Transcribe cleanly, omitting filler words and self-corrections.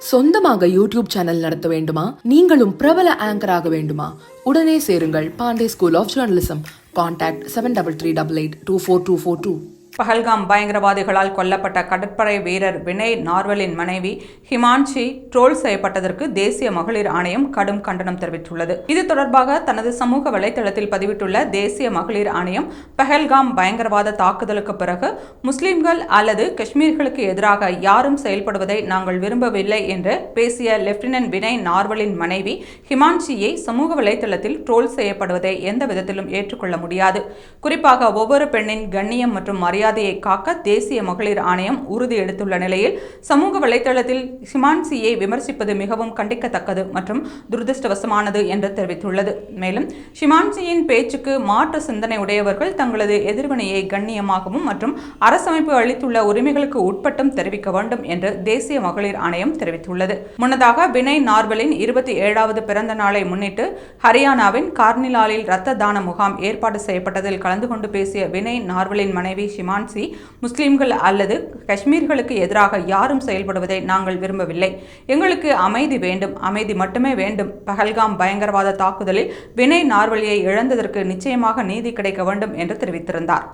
சொந்தமாக YouTube channel நடத்த வேண்டுமா? நீங்களும் பிரபல ஆங்கர் ஆக வேண்டுமா? உடனே சேருங்கள் Pandey school of journalism. Contact 7388242242. Pahalgam பயங்கரவாதிகளால் கொல்லப்பட்ட கடற்படை வீரர் வினய் நார்வலின் மனைவி ஹிமான்ஷி ட்ரோல் செய்யப்பட்டதற்கு தேசிய மகளிர் ஆணையம் கடும் கண்டனம் தெரிவித்துள்ளது. இது தொடர்பாக தனது சமூக வலைதளத்தில் பதிவிட்டுள்ள தேசிய மகளிர் ஆணையம், பஹல்காம் பயங்கரவாத தாக்குதலுக்கு பிறகு முஸ்லிம்கள் அல்லது காஷ்மீர்களுக்கு எதிராக யாரும் செயல்படுவதை நாங்கள் விரும்பவில்லை என்று பேசிய லெப்டினன்ட் வினய் நார்வலின் மனைவி ஹிமான்ஷியை சமூக வலைதளத்தில் ட்ரோல் செய்யப்படுவதை எந்த விதத்திலும் ஏற்றுக்கொள்ள முடியாது. குறிப்பாக ஒவ்வொரு பெண்ணின் கண்ணியம் மற்றும் மரியாதையை காக்க தேசிய மகளிர் ஆணையம் உறுதி எடுத்துள்ள நிலையில் சமூக வலைதளத்தில் ஹிமான்ஷியை விமர்சிப்பது மிகவும் கண்டிக்கத்தக்கது மற்றும் துரதிருஷ்டவசமானது என்று தெரிவித்துள்ளது. மேலும் ஹிமான்ஷியின் பேச்சுக்கு மாற்று சிந்தனை உடையவர்கள் தங்களது எதிர்வினையை கண்ணியமாகவும் மற்றும் அரசமைப்பு அளித்துள்ள உரிமைகளுக்கு உட்பட்டும் தெரிவிக்க வேண்டும் என்று தேசிய மகளிர் ஆணையம் தெரிவித்துள்ளது. முன்னதாக வினய் நார்வலின் 27வது பிறந்த நாளை முன்னிட்டு ஹரியானாவின் கார்னிலாலில் இரத்த தான முகாம் ஏற்பாடு செய்யப்பட்டதில் கலந்து கொண்டு பேசிய வினய் நார்வலின் மனைவி ஹிமான்ஷி, முஸ்லிம்கள் அல்லது காஷ்மீர்களுக்கு எதிராக யாரும் செயல்படுவதை நாங்கள் விரும்பவில்லை. எங்களுக்கு அமைதி வேண்டும், அமைதி மட்டுமே வேண்டும். பஹல்காம் பயங்கரவாத தாக்குதலில் வினய் நார்வலியை இழந்ததற்கு நிச்சயமாக நீதி கிடைக்க வேண்டும் என்று தெரிவித்திருந்தார்.